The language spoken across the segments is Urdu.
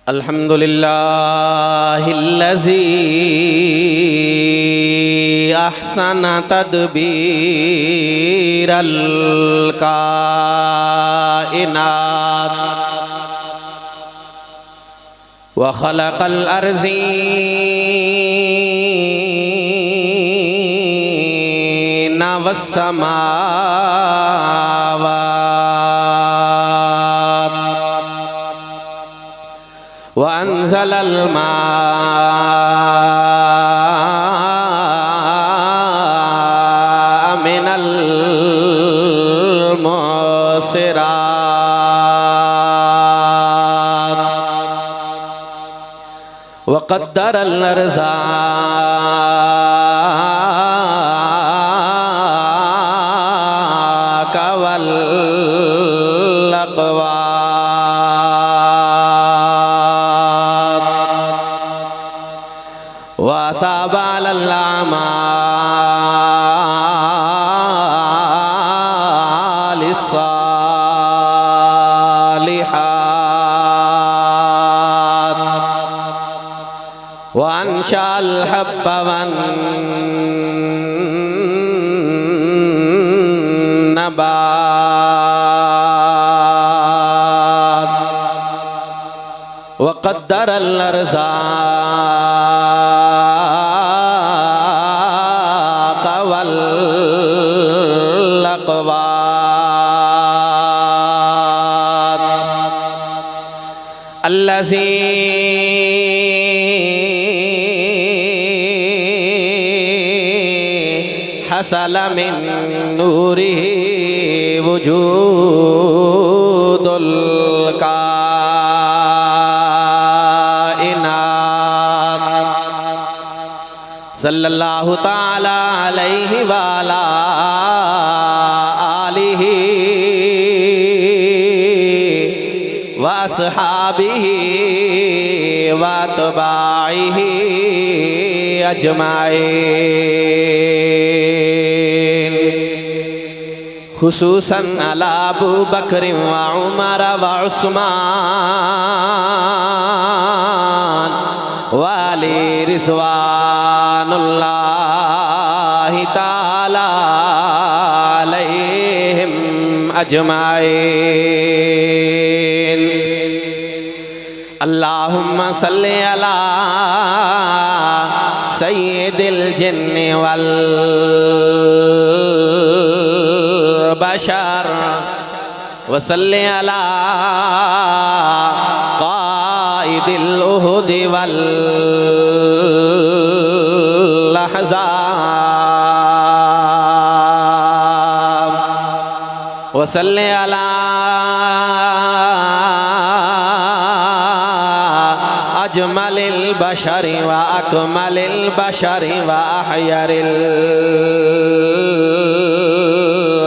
الحمد لله الذي أحسن تدبير الكائنات وخلق الأرضين والسماوات وأنزل الماء من المعصرات وقدر الأرزاق والأقوات وأثاب على الأعمال الصالحات وأنشأ الحب والنبات وقدر الأرزاق والأقوات الذي حصل من نوره وجود الكائنات صلی اللہ تعالی علیہ وعلا آلہ واصحابہ واتباعہ اجمعین خصوصاً علی ابو بکر وعمر وعثمان وعلی رضوان اللہ تعالی علیہم اجمعین اللہم صلی علی سید الجن والبشر وصلی علی قائد الأهد والأحزاب وصلی علی أجمل البشر وأكمل البشر وأحير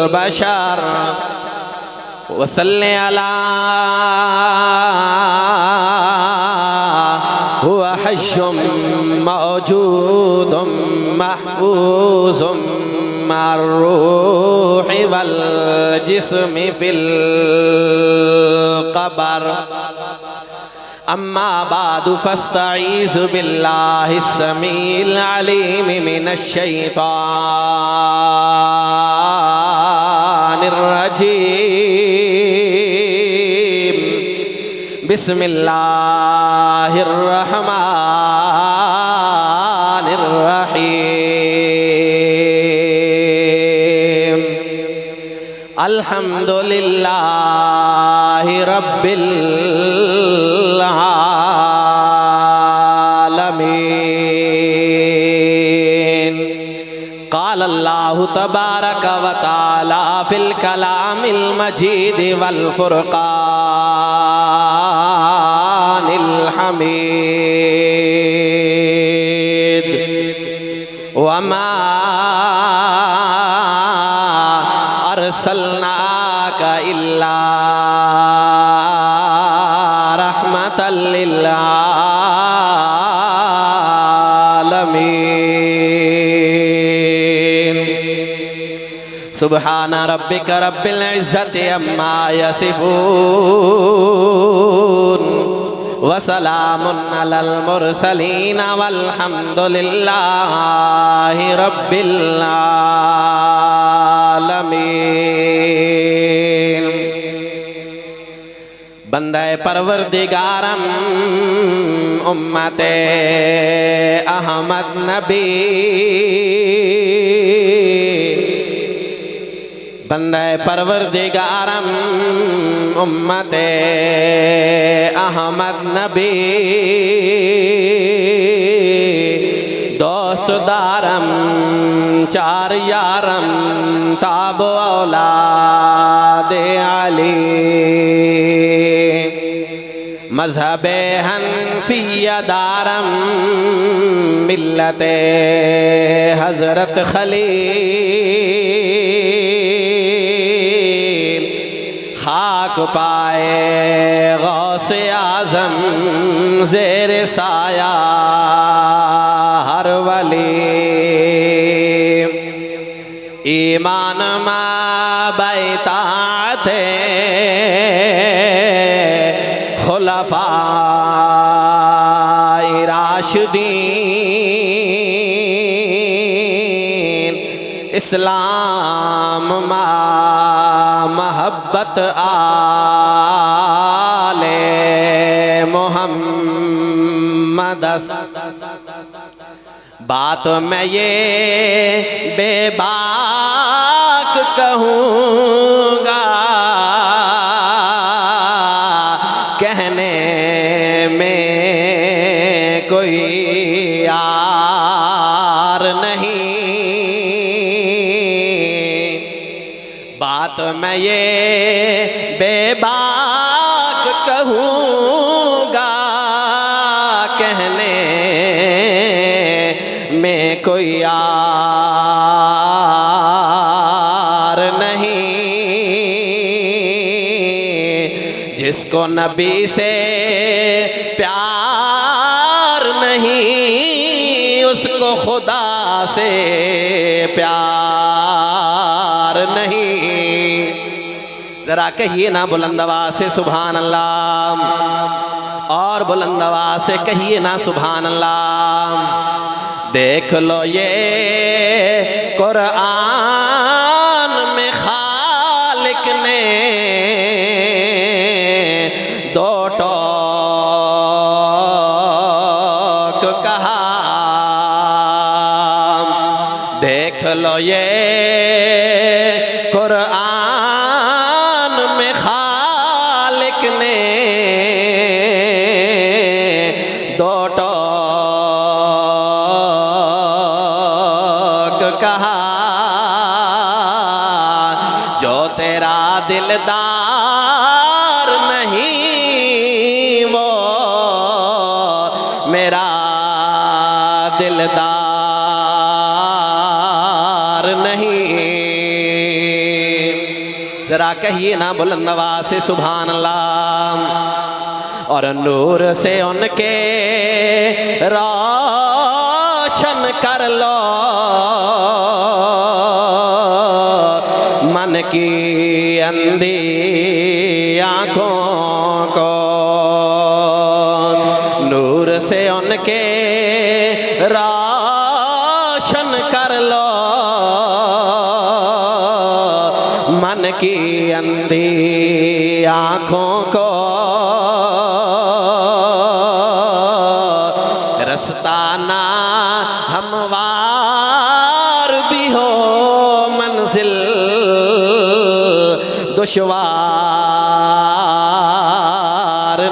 البشر وصلی علی هو حي موجود محفوظ مع الروح والجسم في القبر أما بعد فاستعيذ بالله السميع العليم من الشيطان الرجيم بسم الله الرحمن الرحيم الحمد لله رب العالمين قال الله تبارك وتعالى في الكلام المجيد والفرقان الحميد وما أرسلناك إلا رحمة للعالمين سبحان ربک رب العزت عما یصفون وسلام علی المرسلین والحمد للہ رب العالمین۔ بندہ پروردگارم امت احمد نبی، بندہ پروردگارم امت احمد نبی، دوست دارم چار یارم تاب اولاد علی، مذہب حنفیہ دارم ملت حضرت خلیل، خاک پائے غوث اعظم زیر سایہ ہر ولی، ایمان ما بیطاعت خلفاء راشدین، اسلام ما محبت آل محمد۔ بات میں یہ بے باک کہوں گا، کہنے میں کوئی یار نہیں، بات میں یہ بے باک کہوں گا، کہنے میں کوئی یار نہیں، جس کو نبی سے پیار نہیں، اس کو خدا سے پیار نہیں۔ ذرا کہیے نا بلند آواز سے سبحان اللہ، اور بلند آواز سے کہیے نا سبحان اللہ۔ دیکھ لو یہ قرآن میں خالق نے دو ٹوک کہا، دیکھ لو یہ قرآن میں خالق نے دو ٹوک کہا، جو تیرا دلدار نہیں وہ میرا دلدار نہیں۔ ذرا کہیے نا بلند آواز سے سبحان اللہ، اور نور سے ان کے روشن کر لو من کی اندھی آنکھوں کو، نور سے ان کے روشن کر لو من کی اندھی آنکھوں کو، رستہ نہ ہموار بھی ہو منزل دشوار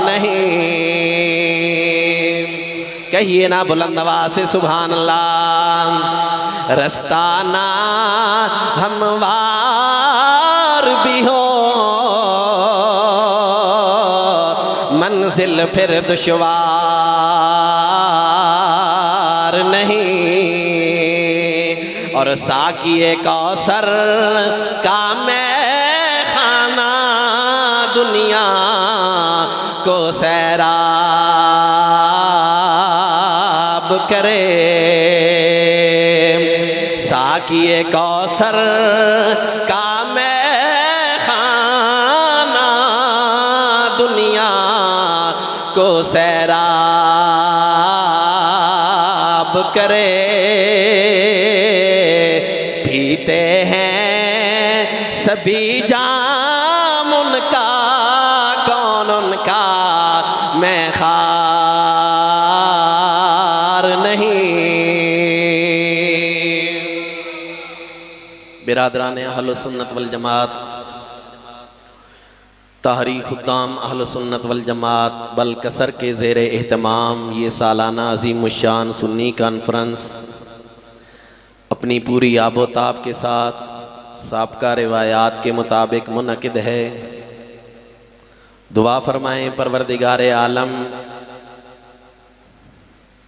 نہیں، کہیے نا بلند آواز سے سبحان اللہ۔ رستہ نہ ہموار بھی ہو منزل پھر دشوار نہیں، اور ساقی کوثر کا میں خانہ دنیا کو سیراب کرے، ساقی کوثر سیراب کرے، پیتے ہیں سبھی جام ان کا، کون ان کا میں خار نہیں۔ برادران اہل سنت والجماعت، تحریک خدام اہل سنت والجماعت بلکسر کے زیر اہتمام یہ سالانہ عظیم الشان سنی کانفرنس اپنی پوری آب و تاب کے ساتھ سابقہ روایات کے مطابق منعقد ہے۔ دعا فرمائیں پروردگار عالم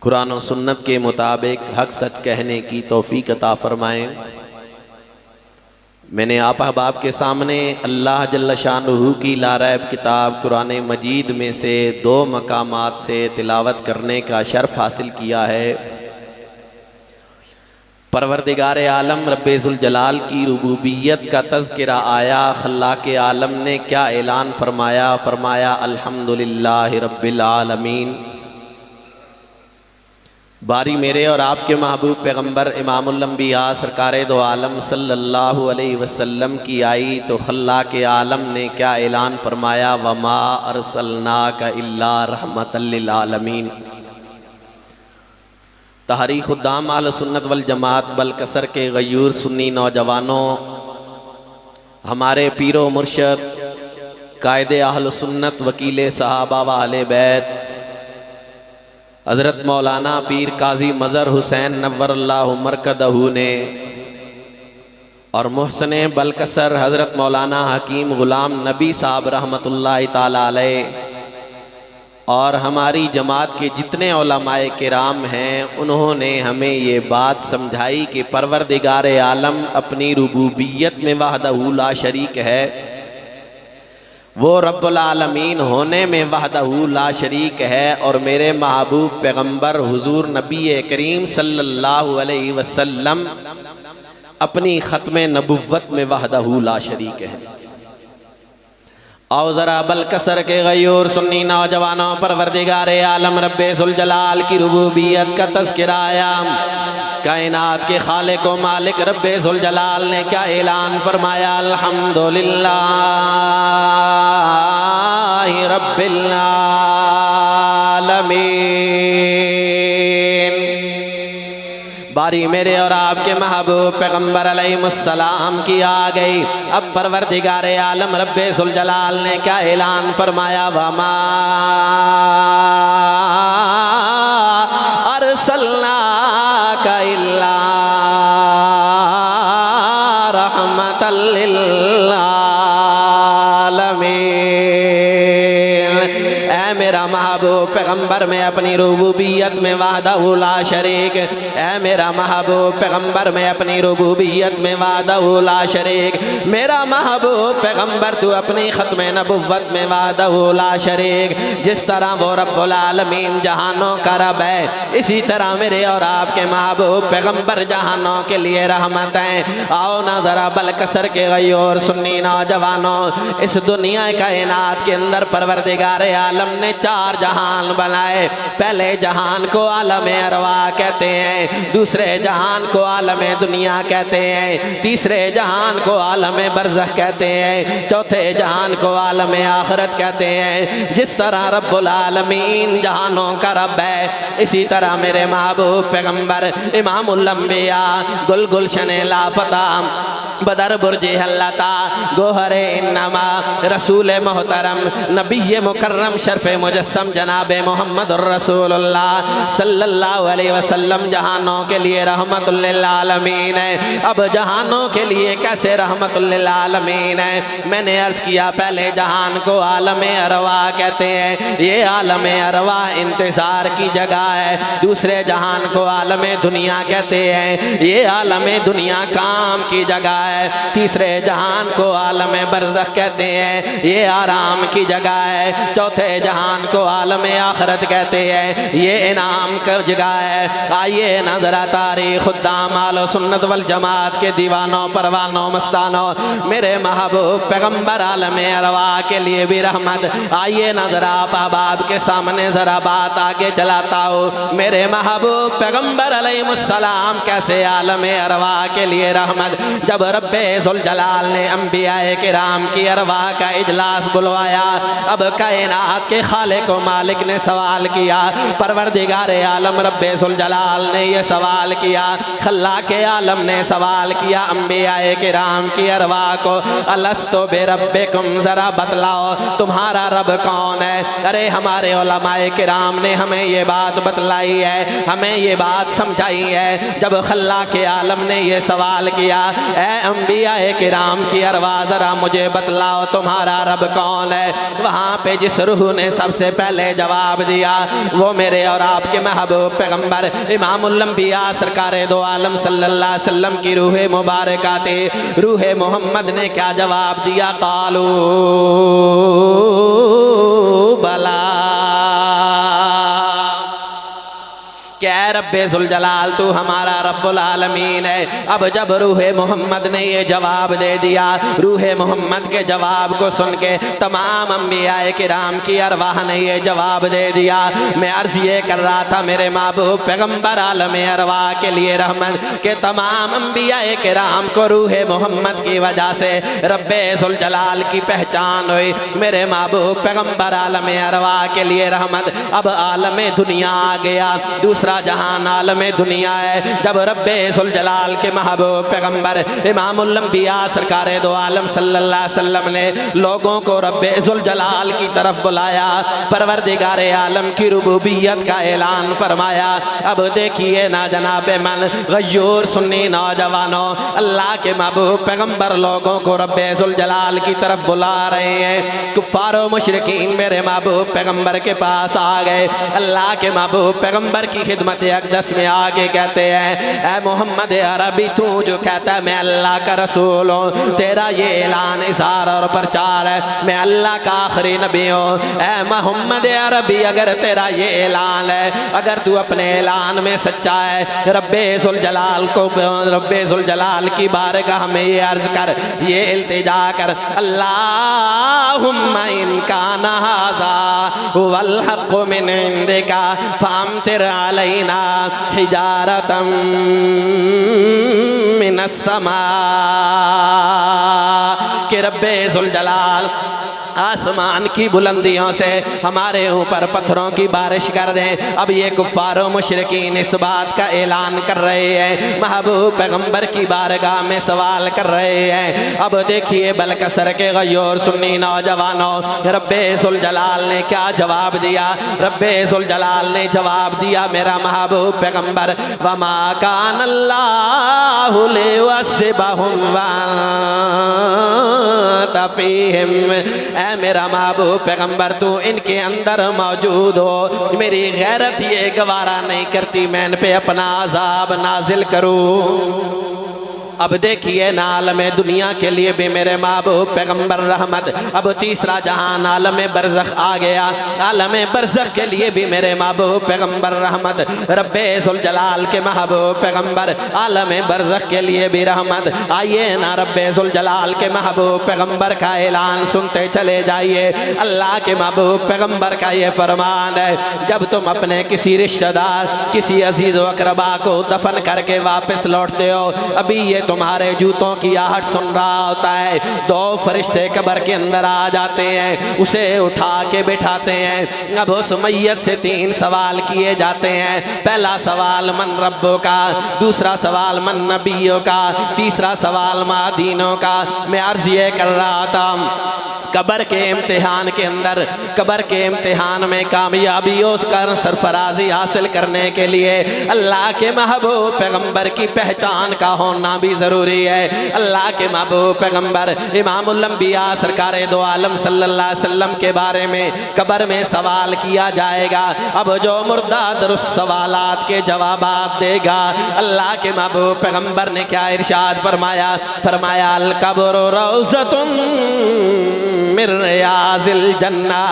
قرآن و سنت کے مطابق حق سچ کہنے کی توفیق عطا فرمائیں۔ میں نے آپ احباب کے سامنے اللہ جل شانہ کی لاریب کتاب قرآن مجید میں سے 2 مقامات سے تلاوت کرنے کا شرف حاصل کیا ہے۔ پروردگار عالم رب ذوالجلال کی ربوبیت کا تذکرہ آیا، خلاق عالم نے کیا اعلان فرمایا؟ فرمایا الحمدللہ رب العالمین۔ باری میرے اور آپ کے محبوب پیغمبر امام الانبیاء سرکار دو عالم صلی اللہ علیہ وسلم کی آئی تو خلاق عالم نے کیا اعلان فرمایا؟ وما ارسلناک الا رحمۃ للعالمین۔ تحریک خدام اہل سنت والجماعت بلکسر کے غیور سنی نوجوانوں، ہمارے پیر و مرشد قائد اہل سنت وکیل صحابہ و اہل بیت حضرت مولانا پیر قاضی مظہر حسین نور اللہ مرکزہ نے اور محسن بلکسر حضرت مولانا حکیم غلام نبی صاحب رحمۃ اللہ تعالی علیہ اور ہماری جماعت کے جتنے علماء کرام ہیں، انہوں نے ہمیں یہ بات سمجھائی کہ پروردگار عالم اپنی ربوبیت میں وحدہ لا شریک ہے، وہ رب العالمین ہونے میں وحدہ لا شریک ہے، اور میرے محبوب پیغمبر حضور نبی کریم صلی اللہ علیہ وسلم اپنی ختم نبوت میں وحدہ لا شریک ہے۔ آؤ ذرا بلکسر کے غیور سنی نوجوانوں، پروردگار عالم رب ذوالجلال کی ربوبیت کا تذکرہ آیا، کائنات کے خالق و مالک رب ذوالجلال نے کیا اعلان فرمایا؟ الحمدللہ رب العالمین۔ باری میرے اور آپ کے محبوب پیغمبر علیہ السلام کی آ گئی۔ اب پروردگار عالم رب ذوالجلال نے کیا اعلان فرمایا؟ وما ارسلناک الا رحمۃ للعالمین۔ اے میرا محبوب پیغمبر میں اپنی ربوبیت میں وحدہ لا شریک، اے میرا محبوب پیغمبر میں اپنی ربوبیت میں وحدہ لا شریک، میرا محبوب پیغمبر تو اپنی ختم نبوت میں وحدہ لا شریک۔ جس طرح وہ رب العالمین جہانوں کا رب ہے، اسی طرح میرے اور آپ کے محبوب پیغمبر جہانوں کے لیے رحمت ہیں۔ آؤ نا ذرا بلکسر کے غیور سنی نوجوانوں، اس دنیا کائنات کے اندر پروردگار عالم نے 4 جہان بنائے۔ پہلے جہان کو عالم ارواح کہتے ہیں، دوسرے جہان کو عالم دنیا کہتے ہیں، تیسرے جہان کو عالم برزخ کہتے ہیں، چوتھے جہان کو عالم آخرت کہتے ہیں۔ جس طرح رب العالمین جہانوں کا رب ہے، اسی طرح میرے محبوب پیغمبر امام الانبیاء گل گلشن لافتہ بدر برج حلتا گوہر انما رسول محترم نبی مکرم شرف مجسم جناب محمد الرسول اللہ صلی اللہ علیہ وسلم جہانوں کے لیے رحمت للعالمین ہے۔ اب جہانوں کے لیے کیسے رحمت للعالمین ہے؟ میں نے عرض کیا پہلے جہان کو عالم ارواح کہتے ہیں، یہ عالم ارواح انتظار کی جگہ ہے۔ دوسرے جہان کو عالم دنیا کہتے ہیں، یہ عالم دنیا کام کی جگہ ہے، تیسرے جہان کو عالم برزخ کہتے ہیں، یہ آرام کی جگہ ہے، چوتھے جہان کو عالم آخرت کہتے ہیں، یہ انعام کا جگہ ہے۔ آئیے نظر تاریخ خدام اہل سنت والجماعت کے دیوانوں پروانوں مستانوں، میرے محبوب پیغمبر عالم ارواح کے لیے بھی رحمت۔ آئیے نظر آپ احباب کے سامنے ذرا بات آگے چلاتا ہوں، میرے محبوب پیغمبر علیہ السلام کیسے عالم ارواح کے لیے رحمت۔ جب رب ذوالجلال نے انبیاء کرام کی ارواح کا اجلاس بلوایا، اب کائنات کے خالق و مالک نے سوال کیا، پروردگار عالم رب ذوالجلال نے یہ سوال کیا، خلاق عالم نے سوال کیا انبیاء کرام کی ارواح کو، الستو بربکم، ذرا بتلاؤ تمہارا رب کون ہے؟ ارے ہمارے علماء کرام نے ہمیں یہ بات بتلائی ہے، ہمیں یہ بات سمجھائی ہے۔ جب خلاق عالم نے یہ سوال کیا، اے انبیاء کرام کی ارواح ذرا مجھے بتلاؤ تمہارا رب کون ہے، وہاں پہ جس روح نے سب سے پہلے جواب دیا وہ میرے اور آپ کے محبوب پیغمبر امام الانبیاء سرکار دو عالم صلی اللہ علیہ وسلم کی روح مبارکہ تھی۔ روح محمد نے کیا جواب دیا؟ قالوا بلا، کہ اے رب ذوالجلال تو ہمارا رب العالمین ہے۔ اب جب روح محمد نے یہ جواب دے دیا، روح محمد کے جواب کو سن کے تمام انبیاء کرام کی ارواح نے یہ جواب دے دیا۔ میں عرض یہ کر رہا تھا میرے محبوب پیغمبر عالم ارواح کے لیے رحمت کہ تمام انبیاء کرام کو روح محمد کی وجہ سے رب ذوالجلال کی پہچان ہوئی، میرے محبوب پیغمبر عالم ارواح کے لیے رحمت۔ اب عالم دنیا آ گیا، دوسرا جہان عالم دنیا ہے۔ جب رب ذوالجلال کے محبوب پیغمبر امام الانبیاء سرکار دو عالم صلی اللہ علیہ وسلم نے لوگوں کو رب ذوالجلال کی طرف بلایا، پروردگار عالم کی ربوبیت کا اعلان فرمایا۔ اب دیکھیے نا جناب من غیور سنی نوجوانوں، اللہ کے محبوب پیغمبر لوگوں کو رب ذوالجلال کی طرف بلا رہے ہیں۔ کفار و مشرکین میرے محبوب پیغمبر کے پاس آ گئے، اللہ کے محبوب پیغمبر کی خدمت اقدس میں آگے کہتے ہیں، اے محمد عربی تو جو کہتا ہے میں اللہ کا رسول ہوں، تیرا یہ اعلان اظہار اور پرچار ہے میں اللہ کا آخری نبی ہوں۔ اے محمد عربی اگر تیرا یہ اعلان ہے، اگر تو اپنے اعلان میں سچا ہے، رب ذوالجلال کو، رب ذوالجلال کی بارگاہ میں یہ عرض کر، یہ التجا کر، اللہم ان کان ھذا ھو الحق من عندک فامطر علینا حجارة من السماء، کہ رب ذوالجلال آسمان کی بلندیوں سے ہمارے اوپر پتھروں کی بارش کر دیں۔ اب یہ کفار و مشرکین اس بات کا اعلان کر رہے ہیں، محبوب پیغمبر کی بارگاہ میں سوال کر رہے ہیں۔ اب دیکھیے بلکسر کے غیور سنی نوجوانوں، رب ذوالجلال نے کیا جواب دیا؟ رب ذوالجلال نے جواب دیا میرا محبوب پیغمبر، وما کان اللہ لیعذبہم وانت فیہم، اے میرا محبوب پیغمبر تو ان کے اندر موجود ہو، میری غیرت یہ گوارا نہیں کرتی میں ان پہ اپنا عذاب نازل کروں۔ اب دیکھیے نا عالم دنیا کے لیے بھی میرے محبوب پیغمبر رحمت۔ اب تیسرا جہان عالم برزخ آ گیا، عالم برزخ کے لیے بھی میرے محبوب پیغمبر رحمت، رب ذوالجلال کے محبوب پیغمبر عالم برزخ کے لیے بھی رحمت۔ آئیے نا رب ذوالجلال کے محبوب پیغمبر کا اعلان سنتے چلے جائیے۔ اللہ کے محبوب پیغمبر کا یہ فرمان ہے، جب تم اپنے کسی رشتہ دار، کسی عزیز و اقربا کو دفن کر کے واپس لوٹتے ہو، ابھی یہ تمہارے جوتوں کی آہٹ سن رہا ہوتا ہے، دو فرشتے قبر کے اندر آ جاتے ہیں، اسے اٹھا کے بٹھاتے ہیں۔ اب اس میت سے تین سوال کیے جاتے ہیں، پہلا سوال من ربوں کا، دوسرا سوال من نبیوں کا، تیسرا سوال ما دینوں کا۔ میں عرض یہ کر رہا تھا قبر کے امتحان کے اندر، قبر کے امتحان میں کامیابی اور سرفرازی حاصل کرنے کے لیے اللہ کے محبوب پیغمبر کی پہچان کا ہونا بھی ضروری ہے۔ اللہ کے محبوب پیغمبر امام الانبیاء سرکار دو عالم صلی اللہ علیہ وسلم کے بارے میں قبر میں سوال کیا جائے گا۔ اب جو مردہ درست سوالات کے جوابات دے گا، اللہ کے محبوب پیغمبر نے کیا ارشاد فرمایا؟ فرمایا القبر روضۃ من ریاض الجنہ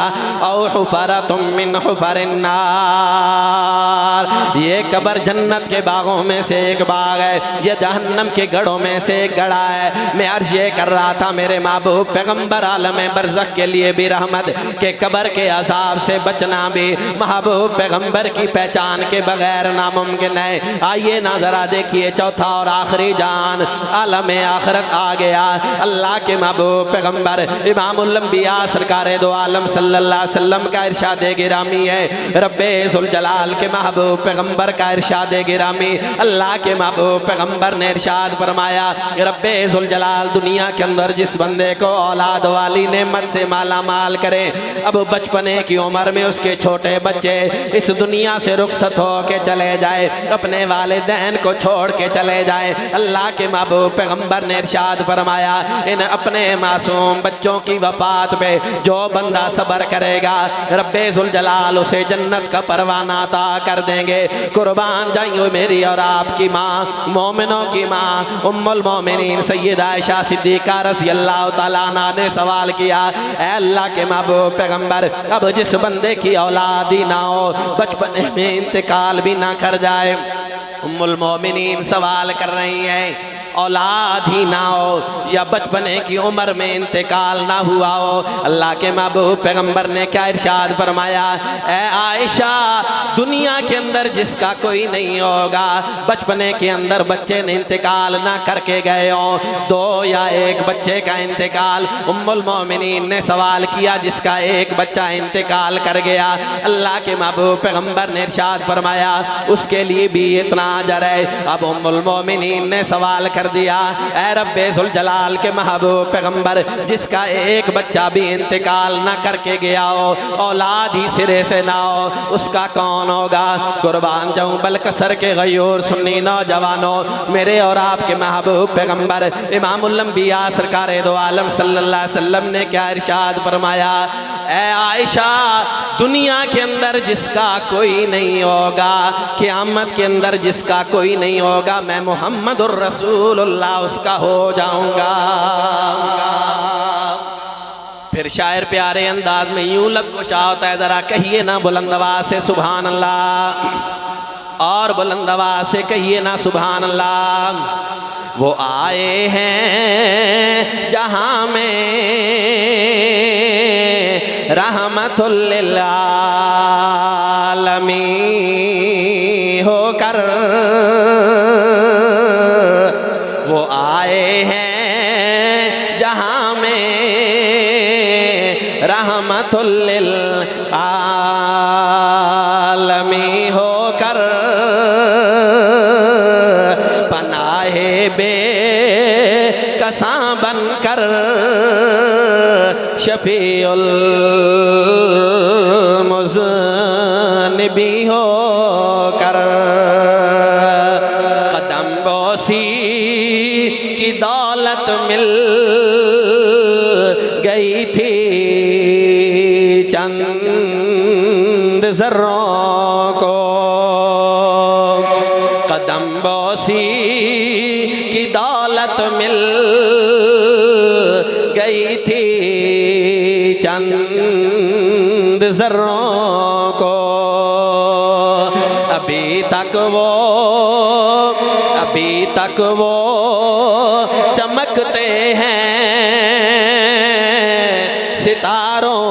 او حفرۃ من حفر النار۔ یہ قبر جنت کے باغوں میں سے ایک باغ ہے، یہ جہنم کے گڑھوں میں سے ایک گڑھا ہے۔ میں عرض یہ کر رہا تھا میرے محبوب پیغمبر عالم برزخ کے لیے بھی رحمت کہ قبر کے عذاب سے بچنا بھی محبوب پیغمبر کی پہچان کے بغیر ناممکن ہے۔ آئیے نہ ذرا دیکھیے چوتھا اور آخری جان عالم آخرت آ گیا۔ اللہ کے محبوب پیغمبر امام الانبیاء سرکار دو عالم صلی اللہ علیہ وسلم کا ارشاد گرامی ہے، رب ذوالجلال کے محبوب پیغمبر کا ارشاد گرامی۔ اللہ کے محبوب پیغمبر نے ارشاد فرمایا، رب ذوالجلال دنیا کے اندر جس بندے کو اولاد والی نعمت سے مالا مال کرے، اب بچپنے کی عمر میں اس کے چھوٹے بچے اس دنیا سے رخصت ہو کے چلے جائے، اپنے والدین کو چھوڑ کے چلے جائے، اللہ کے محبوب پیغمبر نے ارشاد فرمایا ان اپنے معصوم بچوں کی وفات پہ جو بندہ صبر کرے گا، رب ذوالجلال اسے جنت کا پروانہ عطا کر دیں گے۔ قربان جائیں میری اور آپ کی ماں، مومنوں کی ماں ام المومنین سیدہ عائشہ صدیقہ رضی اللہ تعالیٰ عنہ نے سوال کیا، اے اللہ کے محبوب پیغمبر اب جس بندے کی اولاد ہی نہ ہو، بچپنے میں انتقال بھی نہ کر جائے، ام المومنین سوال کر رہی ہیں اولاد ہی نہ ہو یا بچپنے کی عمر میں انتقال نہ ہوا ہو، اللہ کے محبوب پیغمبر نے کیا ارشاد فرمایا؟ اے عائشہ دنیا کے اندر جس کا کوئی نہیں ہوگا، بچپنے کے اندر بچے نے انتقال نہ کر کے گئے ہوں، دو یا ایک بچے کا انتقال، ام المومنین نے سوال کیا جس کا ایک بچہ انتقال کر گیا، اللہ کے محبوب پیغمبر نے ارشاد فرمایا اس کے لیے بھی اتنا اجر ہے۔ اب ام المومنین نے سوال کر دیا، اے رب ذوالجلال کے محبوب پیغمبر جس کا ایک بچہ بھی انتقال نہ کر کے گیا ہو، اولاد ہی سرے سے نہ ہو، اس کا کون ہوگا؟ قربان جاؤں بلکسر کے غیور سنی نوجوانوں، میرے اور آپ کے محبوب پیغمبر امام الانبیاء سرکار دو عالم صلی اللہ علیہ وسلم نے کیا ارشاد فرمایا؟ اے عائشہ دنیا کے اندر جس کا کوئی نہیں ہوگا، قیامت کے اندر جس کا کوئی نہیں ہوگا، میں محمد الرسول اللہ اس کا ہو جاؤں گا۔ پھر شاعر پیارے انداز میں یوں لب گشا ہوتا ہے، ذرا کہیے نا بلند آواز سے سبحان اللہ، اور بلند آواز سے کہیے نا سبحان اللہ۔ وہ آئے ہیں جہاں میں رحمت للعالمین ہو کر، وہ آئے ہیں جہاں میں رحمت للعالمین ہو کر، پناہ بے کساں بن کر، شفیع المذنبی ہو کر، قدم بوسی کی دولت مل گئی تھی چند ذروں کو، قدم بوسی کی دولت مل گئی تھی چند ذروں کو، ابھی تک وہ چمکتے ہیں ستاروں